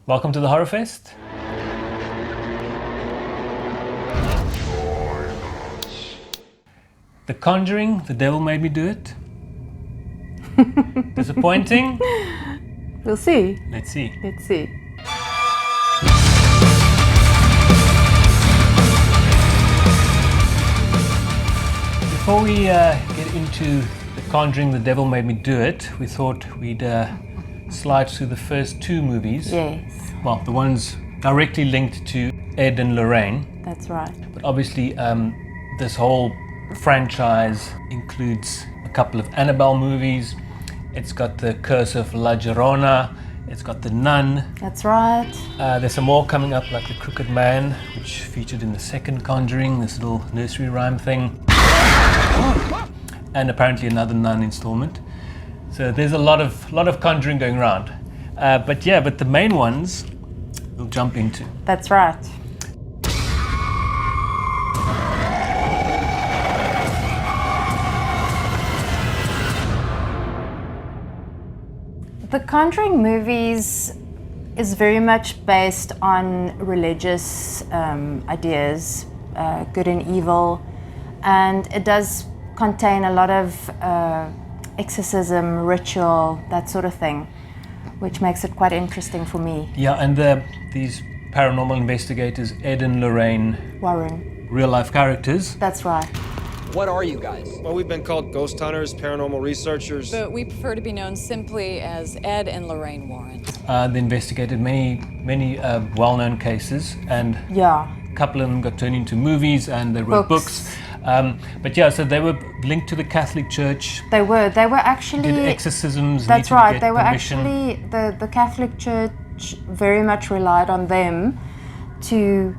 Welcome to the Horrorfest. The Conjuring, The Devil Made Me Do It. Disappointing? We'll see. Let's see. Let's see. Before we get into The Conjuring, The Devil Made Me Do It, we thought we'd slide through the first two movies. Yes. Well, the ones directly linked to Ed and Lorraine. That's right. But obviously, this whole franchise includes a couple of Annabelle movies. It's got The Curse of La Llorona. It's got The Nun. That's right. There's some more coming up, like The Crooked Man, which featured in the second Conjuring, this little nursery rhyme thing. And apparently another Nun installment. So there's a lot of Conjuring going around. But the main ones we'll jump into. That's right. The Conjuring movies is very much based on religious ideas, good and evil, and it does contain a lot of exorcism, ritual, that sort of thing, which makes it quite interesting for me. Yeah, and these paranormal investigators, Ed and Lorraine Warren. Real life characters. That's right. What are you guys? Well, we've been called ghost hunters, paranormal researchers. But we prefer to be known simply as Ed and Lorraine Warren. They investigated many well-known cases, and Yeah. a couple of them got turned into movies, and they wrote books. So they were linked to the Catholic Church. They were actually... Did exorcisms. That's need to right. get They were permission. actually... The Catholic Church very much relied on them to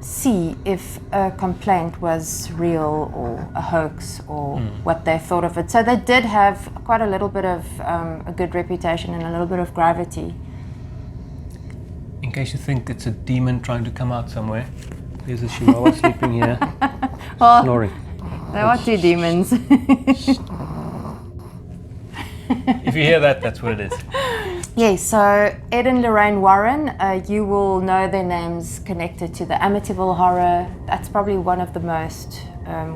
see if a complaint was real or a hoax or what they thought of it. So they did have quite a little bit of a good reputation and a little bit of gravity. In case you think it's a demon trying to come out somewhere, there's a Chihuahua sleeping here, Well, snoring. there are two demons. If you hear that, that's what it is. Yes, so Ed and Lorraine Warren, you will know their names connected to the Amityville horror. That's probably one of the most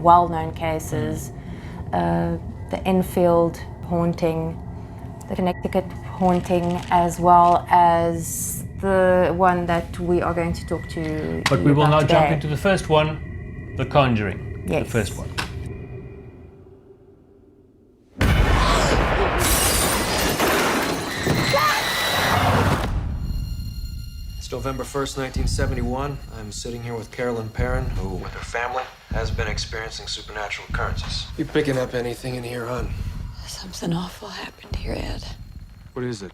well-known cases. The Enfield haunting, the Connecticut haunting, as well as the one that we are going to talk to. But we will now about jump today. into the first one, The Conjuring. Yes. The first one. It's November 1st, 1971. I'm sitting here with Carolyn Perrin, who, with her family, has been experiencing supernatural occurrences. You picking up anything in here, hon? Something awful happened here, Ed. What is it?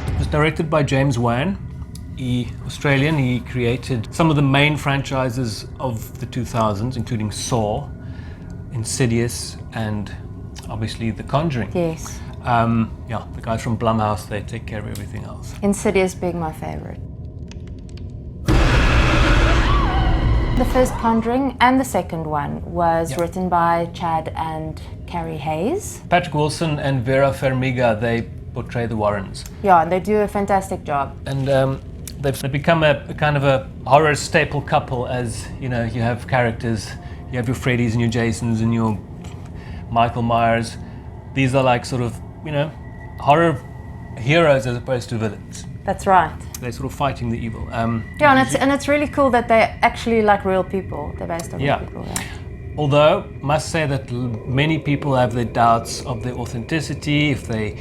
It was directed by James Wan. Australian. He created some of the main franchises of the 2000s, including Saw, Insidious, and obviously The Conjuring. Yes. The guys from Blumhouse, they take care of everything else. Insidious being my favorite. The first Conjuring and the second one was written by Chad and Carrie Hayes. Patrick Wilson and Vera Farmiga, they portray the Warrens. Yeah, and they do a fantastic job. And they've become a kind of a horror staple couple, as you know, you have characters, you have your Freddys and your Jasons and your Michael Myers. These are like sort of, horror heroes as opposed to villains. That's right. They're sort of fighting the evil. And it's really cool that they're actually like real people. They're based on real people. Yeah. Although, must say that many people have their doubts of their authenticity, if they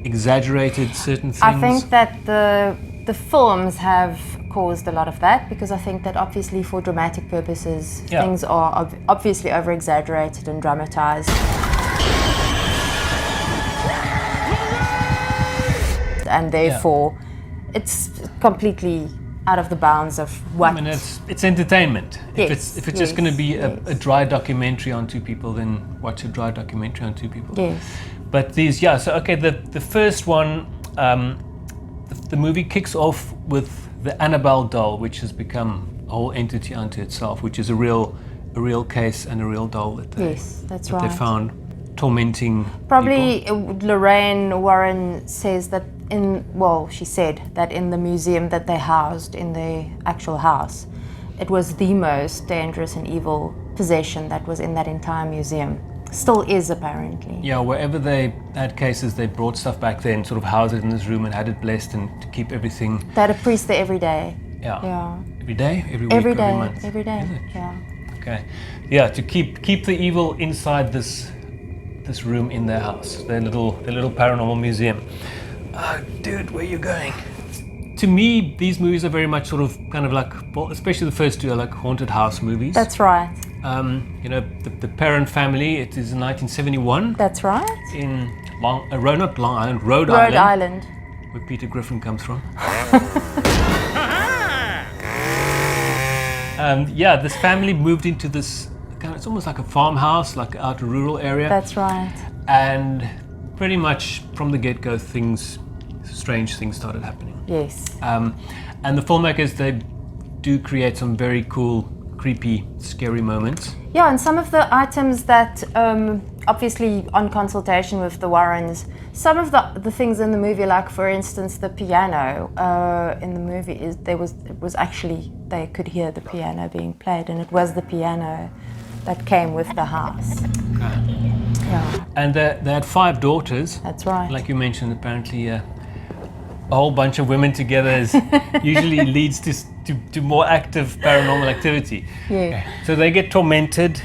exaggerated certain things. I think that the films have caused a lot of that, because I think that obviously for dramatic purposes, things are obviously over-exaggerated and dramatized. And therefore, it's completely out of the bounds of what... I mean, it's entertainment. Yes, if it's just going to be yes. a dry documentary on two people, then watch a dry documentary on two people. Yes. But these, the first one, the movie kicks off with the Annabelle doll, which has become a whole entity unto itself, which is a real case and a real doll that they, Yes, that's that right. they found tormenting Probably people? Lorraine Warren says that she said that in the museum that they housed in the actual house, it was the most dangerous and evil possession that was in that entire museum. Still is, apparently. Yeah, wherever they had cases, they brought stuff back there and sort of housed it in this room and had it blessed and to keep everything. They had a priest there every day. Yeah. Every day? Every week? Every day. Every month? Every day. Is it? Yeah. Okay. Yeah, to keep the evil inside this room in their house, their little paranormal museum. Dude, where are you going? To me, these movies are very much sort of kind of like, well, especially the first two are like haunted house movies. That's right. You know, the Perron family, it is in 1971. That's right. In Rhode Island. Where Peter Griffin comes from. Yeah, this family moved into this kind of, it's almost like a farmhouse, like out a rural area. That's right. And pretty much from the get-go, strange things started happening. Yes. And the filmmakers, they do create some very cool, creepy, scary moments. Yeah, and some of the items that, obviously on consultation with the Warrens, some of the things in the movie, like for instance the piano in the movie, they could hear the piano being played, and it was the piano that came with the house. Okay. Yeah. And they had 5 daughters. That's right. Like you mentioned, apparently a whole bunch of women together usually leads to more active paranormal activity. Yeah. Okay. So they get tormented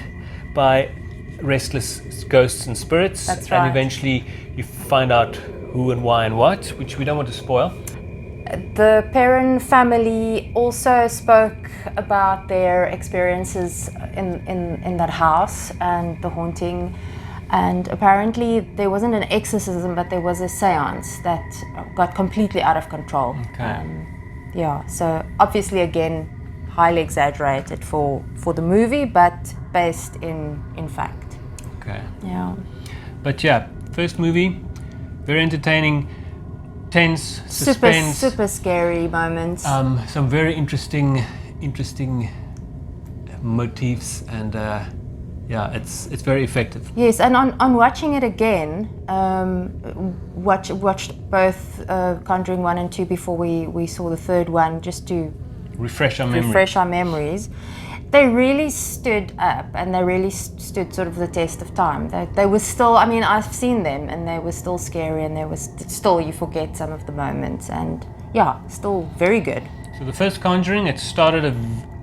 by restless ghosts and spirits. That's right. And eventually you find out who and why and what, which we don't want to spoil. The Perron family also spoke about their experiences in that house and the haunting. And apparently there wasn't an exorcism, but there was a seance that got completely out of control. Okay. Yeah, so obviously again, highly exaggerated for the movie, but based in fact. Okay. Yeah. But yeah, first movie, very entertaining, tense, suspense. Super scary moments. Some very interesting motifs, and yeah, it's very effective. Yes, and on watching it again, watched both Conjuring 1 and 2 before we saw the third one, just to refresh our memories. They really stood up, and they really stood sort of the test of time. They were still, I mean, I've seen them, and they were still scary, and they were still, you forget some of the moments, and yeah, still very good. So the first Conjuring, it started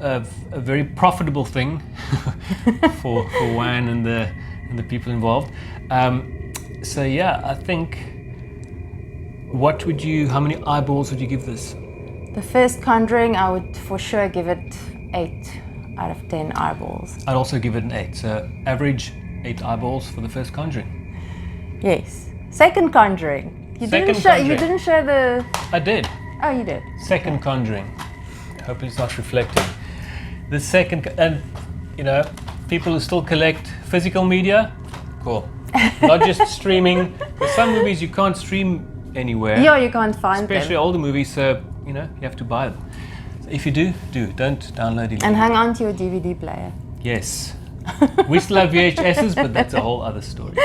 a very profitable thing for Wan and the people involved. So yeah, I think, how many eyeballs would you give this? The first Conjuring, I would for sure give it 8 out of 10 eyeballs. I'd also give it an 8. So average 8 eyeballs for the first Conjuring. Yes. Second Conjuring. You didn't show the... I did. Oh, you did. Second Conjuring. Hope it's not reflecting. The second, and you know, people who still collect physical media, cool. Not just streaming. There's some movies you can't stream anywhere. Yeah, you can't find them. Especially older movies, so you know, you have to buy them. So if you do. Don't download it. And hang on to your DVD player. Yes. We still have VHSs, but that's a whole other story.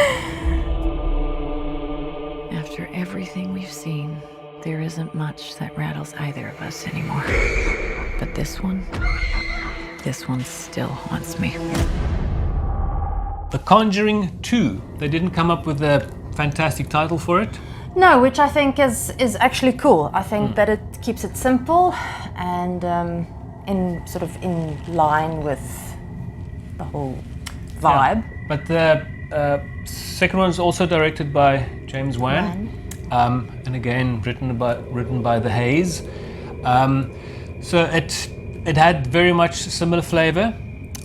After everything we've seen, there isn't much that rattles either of us anymore. But this one still haunts me. The Conjuring 2. They didn't come up with a fantastic title for it. No, which I think is actually cool. I think that it keeps it simple and in line with the whole vibe. Yeah. But the second one is also directed by James Wan. And again written by the Hayes. So it had very much similar flavor,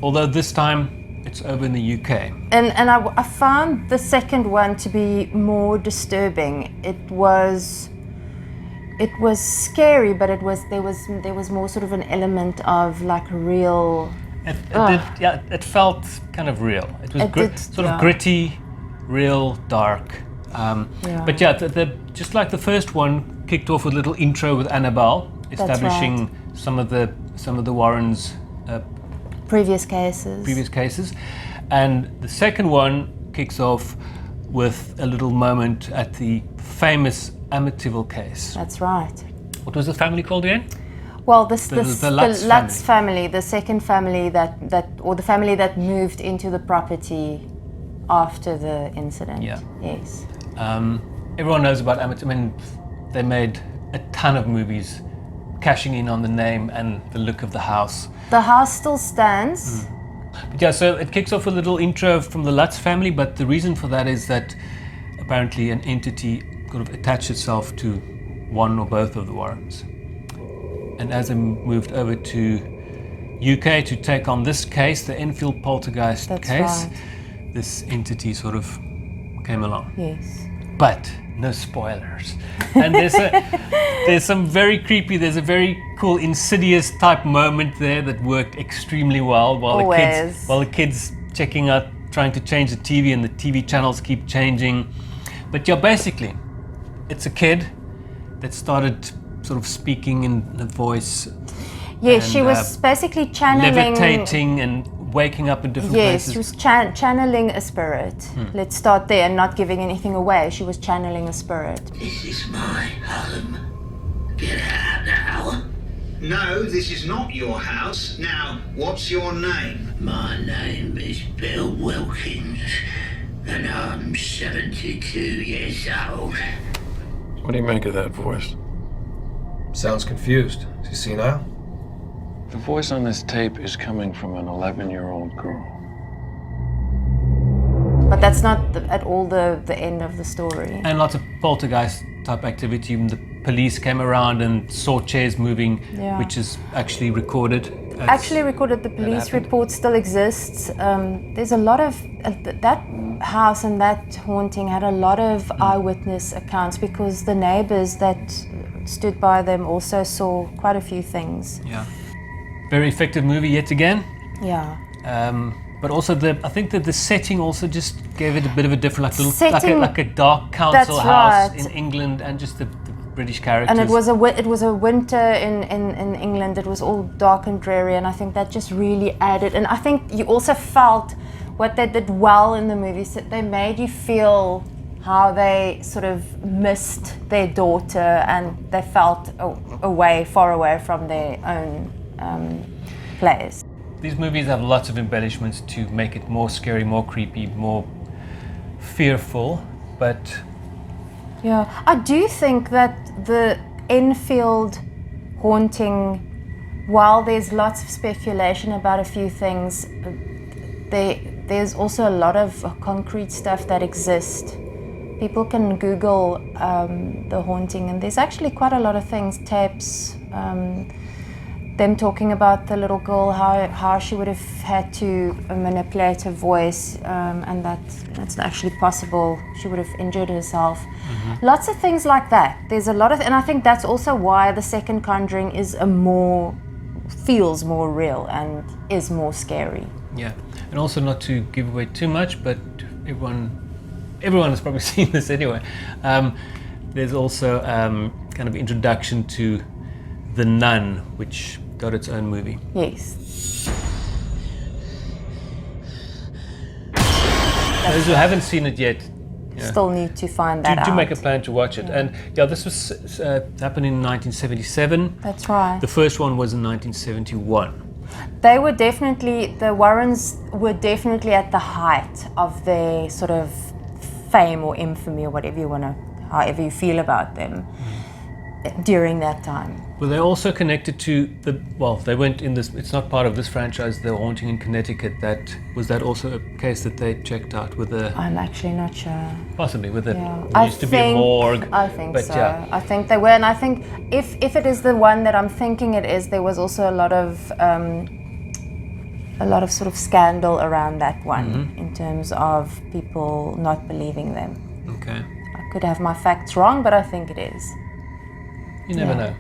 although this time it's over in the UK. And I found the second one to be more disturbing. It was scary, but there was more sort of an element of like real. It felt kind of real. It was gritty, real, dark. But yeah, just like the first one, kicked off with a little intro with Annabelle, establishing some of the Warrens' previous cases. And the second one kicks off with a little moment at the famous Amityville case. That's right. What was the family called again? Well, the Lutz Lutz family, the second family or the family that moved into the property after the incident. Yeah. Yes. Everyone knows about Amityville. I mean, they made a ton of movies cashing in on the name and the look of the house. The house still stands. But yeah, so it kicks off with a little intro from the Lutz family, but the reason for that is that apparently an entity sort of attached itself to one or both of the Warrens. And as they moved over to UK to take on this case, the Enfield poltergeist case, right. This entity sort of came along. Yes. But no spoilers. And there's some very creepy, there's a very cool Insidious type moment there that worked extremely well while the kids checking out, trying to change the TV, and the TV channels keep changing. But yeah, basically, it's a kid that started sort of speaking in a voice. Yes, she was basically channeling... levitating and waking up in different places. Yes, she was channeling a spirit. Let's start there and not giving anything away. She was channeling a spirit. This is my home. Get out now. No, this is not your house. Now, what's your name? My name is Bill Wilkins, and I'm 72 years old. What do you make of that voice? Sounds confused. Is he senile? The voice on this tape is coming from an 11-year-old girl. But that's not at all the end of the story. And lots of poltergeist type activity. Even the police came around and saw chairs moving, which is actually recorded. The police report still exists. There's a lot of that house and that haunting had a lot of eyewitness accounts, because the neighbors that stood by them also saw quite a few things. Yeah, very effective movie yet again. Yeah. But also I think that the setting also just gave it a bit of a different, like a dark council house in England, and just the British characters. And it was a winter in England. It was all dark and dreary, and I think that just really added. And I think you also felt what they did well in the movies, that they made you feel how they sort of missed their daughter, and they felt far away from their own place. These movies have lots of embellishments to make it more scary, more creepy, more fearful, but... Yeah, I do think that the Enfield haunting, while there's lots of speculation about a few things, there's also a lot of concrete stuff that exists. People can Google the haunting, and there's actually quite a lot of things, tapes, them talking about the little girl, how she would have had to manipulate her voice, and that's actually possible. She would have injured herself. Mm-hmm. Lots of things like that. There's a lot of, and I think that's also why the second Conjuring is feels more real and is more scary. Yeah, and also not to give away too much, but everyone has probably seen this anyway. There's also kind of introduction to The Nun, which got its own movie. Yes. Those who haven't seen it yet, still need to find that out. Do make a plan to watch it. And this was happened in 1977. That's right. The first one was in 1971. The Warrens were definitely at the height of their sort of fame or infamy, or however you feel about them, during that time. Were they also connected to they went in this, it's not part of this franchise, The Haunting in Connecticut, was that also a case that they checked out with a... I'm actually not sure. Possibly, with a... Yeah. There used to be a morgue. I think so. Yeah. I think they were, and I think if it is the one that I'm thinking it is, there was also a lot of sort of scandal around that one, in terms of people not believing them. Okay. I could have my facts wrong, but I think it is. You never know.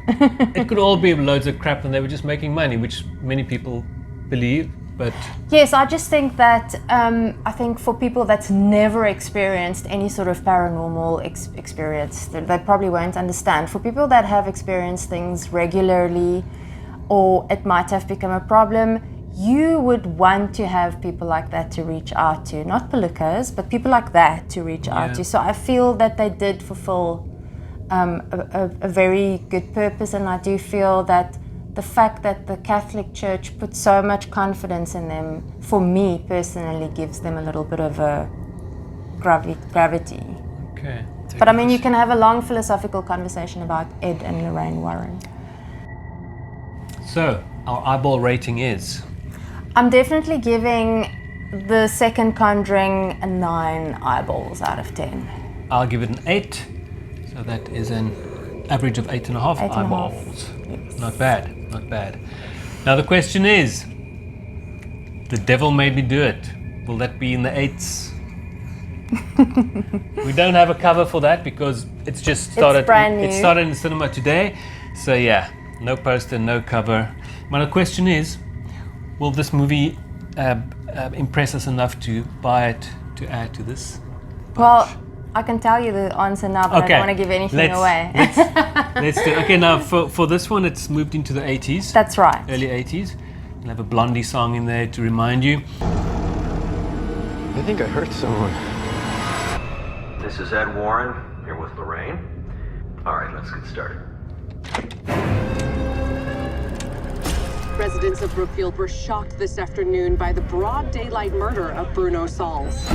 It could all be loads of crap and they were just making money, which many people believe, but... Yes, I just think that, I think for people that's never experienced any sort of paranormal experience, they probably won't understand. For people that have experienced things regularly, or it might have become a problem, you would want to have people like that to reach out to, not Pelucas, but people like that to reach out to. So I feel that they did fulfill a very good purpose, and I do feel that the fact that the Catholic Church put so much confidence in them, for me personally, gives them a little bit of a gravity. Okay. But I mean, you can have a long philosophical conversation about Ed and Lorraine Warren. So, our eyeball rating is? I'm definitely giving the second Conjuring a 9 eyeballs out of 10. I'll give it an 8. So that is an average of 8.5 eyeballs. Yes. Not bad, not bad. Now the question is, The Devil Made Me Do It. Will that be in the 8s? We don't have a cover for that because it's just started. It's brand new. It started in the cinema today. So yeah, no poster, no cover. My question is, will this movie impress us enough to buy it to add to this bunch? Well, I can tell you the answer now, but I don't want to give anything away. Let's do it. Okay, now for this one, it's moved into the 80s. That's right. Early 80s. We'll have a Blondie song in there to remind you. I think I hurt someone. This is Ed Warren, here with Lorraine. All right, let's get started. Residents of Brookfield were shocked this afternoon by the broad daylight murder of Bruno Sauls.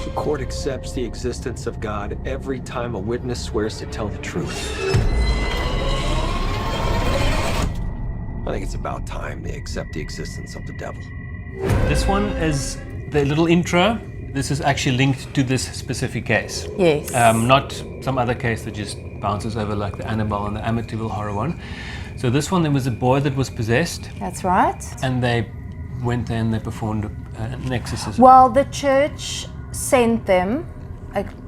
The court accepts the existence of God every time a witness swears to tell the truth. I think it's about time they accept the existence of the devil. This one is the little intro. This is actually linked to this specific case. Yes. Not some other case that just bounces over like the Annabelle and the Amityville horror one. So this one, there was a boy that was possessed. That's right. And they went there and they performed an exorcism. Well, the church sent them,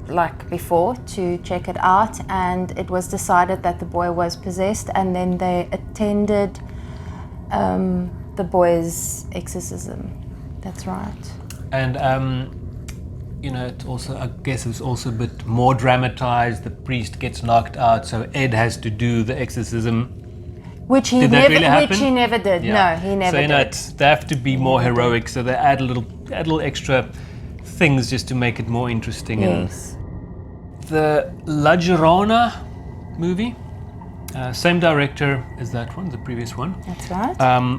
like before, to check it out, and it was decided that the boy was possessed, and then they attended the boy's exorcism. That's right. And you know, it also, I guess it's also a bit more dramatized. The priest gets knocked out, so Ed has to do the exorcism. Which he did never, that really happen? which he never did. Yeah. No, he never did. So you know, did. they have to be more heroic. So they add little extra things just to make it more interesting. Yes. And the LLORNA movie, same director as that one, the previous one. That's right.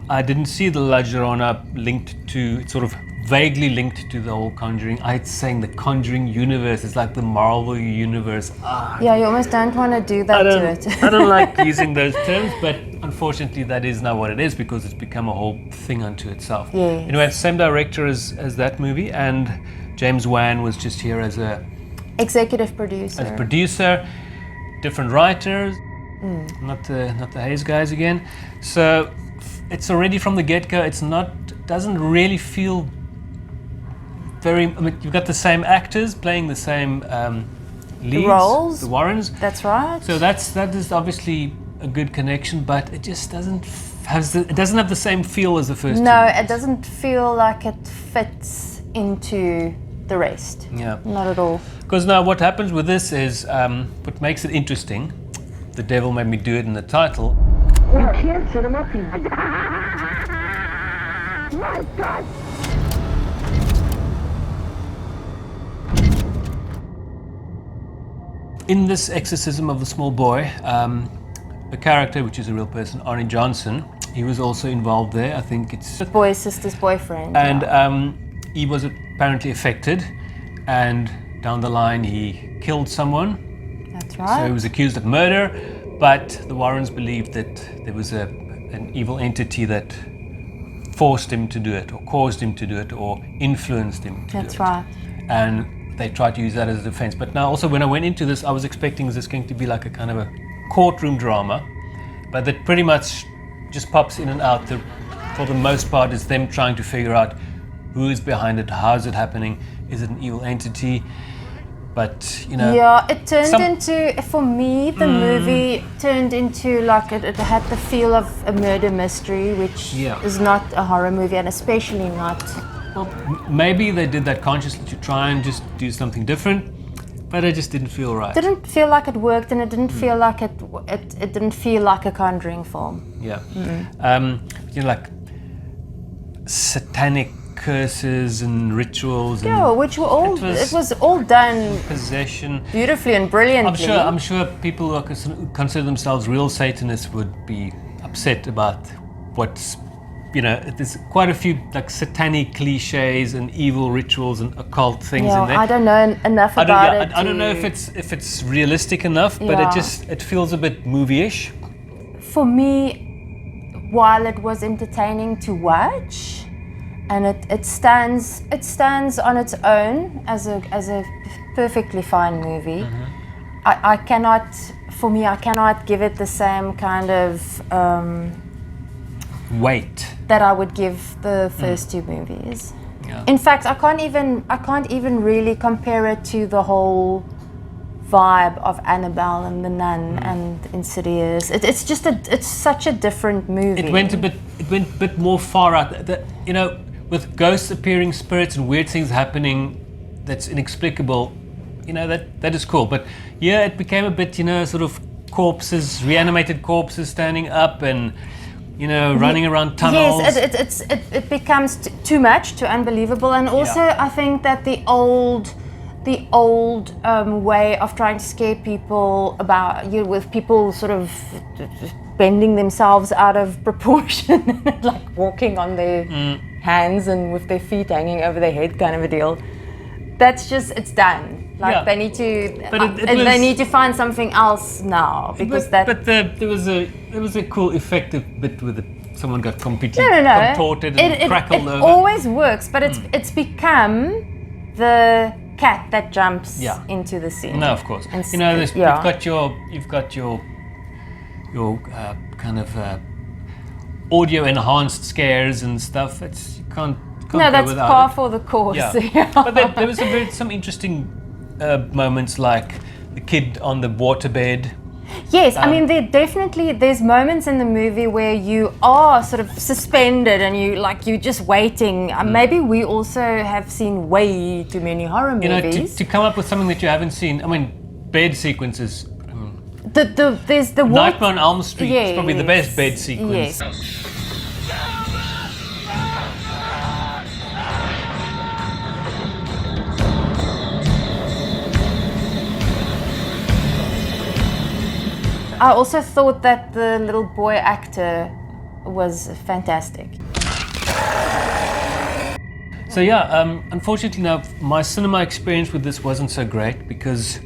I didn't see the LLORNA linked to, it's sort of vaguely linked to the whole Conjuring. I'd saying the Conjuring universe is like the Marvel universe. Yeah, you almost don't want to do that to it. I don't like using those terms, but unfortunately that is now what it is because it's become a whole thing unto itself. Yes. Anyway, same director as that movie, and James Wan was just here as a executive producer. As producer, different writers, not the Hayes guys again. So it's already from the get-go. It's not, doesn't really feel very. I mean, you've got the same actors playing the same leads, the roles, the Warrens. That's right. So that is obviously a good connection, but it just doesn't have the same feel as the first. No, two. it doesn't feel like it fits into the rest. Yeah, not at all. Because now what happens with this is what makes it interesting. The Devil Made Me Do It in the title. You can't set him up. My God. In this exorcism of the small boy, the character, which is a real person, Arnie Johnson, he was also involved there. I think it's the boy's sister's boyfriend. And he was apparently affected, and down the line he killed someone. That's right. So he was accused of murder, but the Warrens believed that there was an evil entity that forced him to do it, or caused him to do it, or influenced him to do it. That's right. And they tried to use that as a defense. But now also when I went into this, I was expecting this going to be like a kind of a courtroom drama, but that pretty much just pops in and out. For the most part, it's them trying to figure out who is behind it, how is it happening, is it an evil entity? But, you know... Yeah, it turned into, for me, the movie turned into like, it had the feel of a murder mystery, which is not a horror movie, and especially not... Well, maybe they did that consciously to try and just do something different. But it just didn't feel right. Didn't feel like it worked, and it didn't feel like it didn't feel like a Conjuring film. Yeah. You know, like satanic curses and rituals. And Yeah, which were all it was all done possession beautifully and brilliantly. I'm sure people who are consider themselves real Satanists would be upset about what's, you know, there's quite a few like satanic cliches and evil rituals and occult things in there. I don't know enough about it. I don't know if it's realistic enough, but it feels a bit movie-ish. For me, while it was entertaining to watch, and it stands on its own as a perfectly fine movie. I cannot give it the same kind of weight that I would give the first two movies. Yeah. In fact, I can't even really compare it to the whole vibe of Annabelle and the Nun and Insidious. It's such a different movie. It went a bit more far out. You know, with ghosts appearing, spirits and weird things happening that's inexplicable, you know, that is cool. But yeah, it became a bit, you know, sort of corpses, reanimated corpses standing up and, you know, running around tunnels. Yes, it becomes too much, too unbelievable. And also I think that the old way of trying to scare people with people sort of bending themselves out of proportion, like walking on their hands and with their feet hanging over their head, kind of a deal. That's just, it's done. Like they need to, they need to find something else now because there was a cool effective bit with someone got completely contorted and crackled over. It always works, but it's become the cat that jumps into the scene. No, of course. And you know, you've got your kind of audio enhanced scares and stuff. You can't no, that's without par it. for the course. Yeah. But there was some interesting moments, like the kid on the waterbed. Yes, I mean there's moments in the movie where you are sort of suspended and you're just waiting. Maybe we also have seen way too many horror movies. You know, to come up with something that you haven't seen. I mean, bed sequences. There's the Nightmare on Elm Street is probably the best bed sequence. Yes. I also thought that the little boy actor was fantastic. So unfortunately now my cinema experience with this wasn't so great because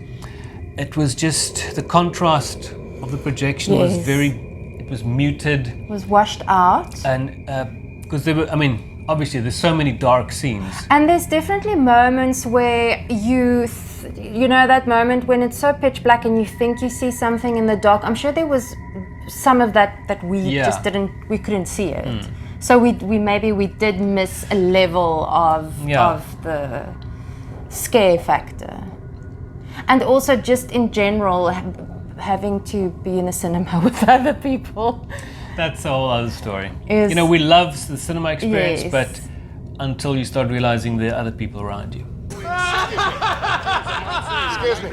it was just the contrast of the projection was it was muted. It was washed out. And because obviously there's so many dark scenes. And there's definitely moments where you know that moment when it's so pitch black and you think you see something in the dark. I'm sure there was some of that we just couldn't see it. So we did miss a level of the scare factor. And also just in general having to be in a cinema with other people. That's a whole other story. You know, we love the cinema experience, but until you start realizing there are other people around you. Excuse me.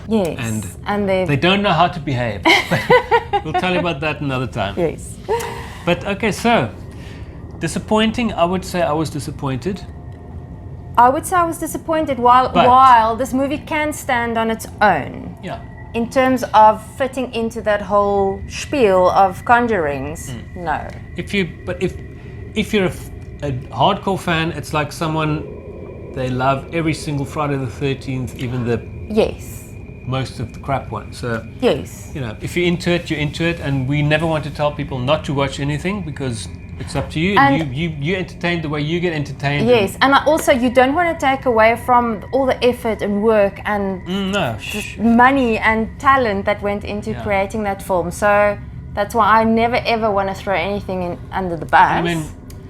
Yes. And they don't know how to behave. We'll tell you about that another time. Yes. But okay, so disappointing. I would say I was disappointed. I would say I was disappointed while this movie can stand on its own. Yeah. In terms of fitting into that whole spiel of Conjurings, no. If you're a hardcore fan, it's like someone they love every single Friday the 13th, even the most of the crap ones. So you know, if you're into it, you're into it, and we never want to tell people not to watch anything because it's up to you. And you entertain the way you get entertained. Yes, and also you don't want to take away from all the effort and work and money and talent that went into creating that film. So that's why I never ever want to throw anything under the bus. I mean,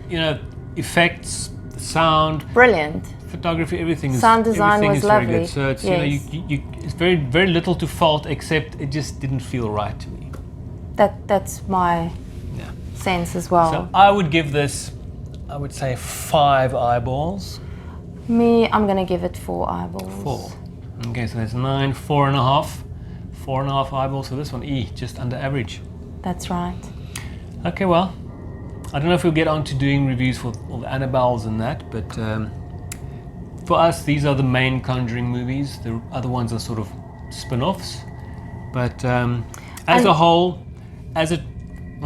you know, effects, the sound, brilliant. Photography, everything is sound design everything was is lovely. Very good. So it's you know, it's very little to fault, except it just didn't feel right to me. That's my sense as well. So I would give this I would say 5 eyeballs. Me, I'm gonna give it 4 eyeballs. 4. Okay, so that's 9, 4.5. 4.5 eyeballs for this one. Just under average. That's right. Okay, well, I don't know if we'll get on to doing reviews for all the Annabelles and that, but for us, these are the main Conjuring movies. The other ones are sort of spin-offs. But as a whole, I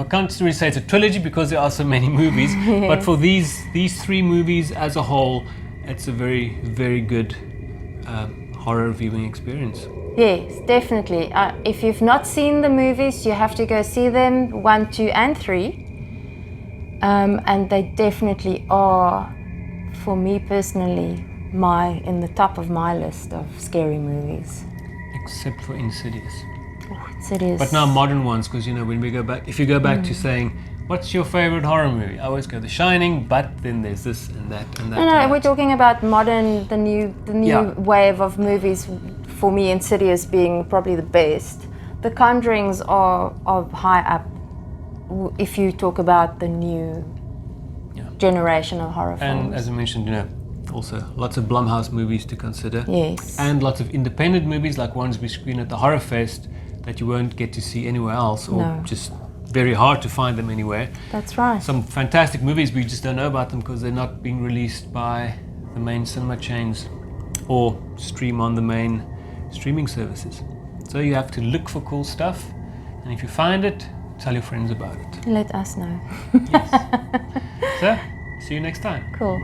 can't really say it's a trilogy because there are so many movies, but for these 3 movies as a whole, it's a very, very good horror viewing experience. Yes, definitely. If you've not seen the movies, you have to go see them, 1, 2, and 3. And they definitely are, for me personally, in the top of my list of scary movies. Except for Insidious. Oh, Insidious. But now modern ones, because when we go back, if you go back to saying, what's your favorite horror movie? I always go The Shining, but then there's this and that and that. No, we're talking about modern, the new wave of movies. For me, Insidious being probably the best. The Conjurings are high up if you talk about the new generation of horror films. And as I mentioned, also lots of Blumhouse movies to consider. Yes. And lots of independent movies like ones we screen at the Horrorfest that you won't get to see anywhere else, or just very hard to find them anywhere. That's right. Some fantastic movies, we just don't know about them because they're not being released by the main cinema chains or stream on the main streaming services. So you have to look for cool stuff, and if you find it, tell your friends about it. Let us know. Yes. So, see you next time. Cool.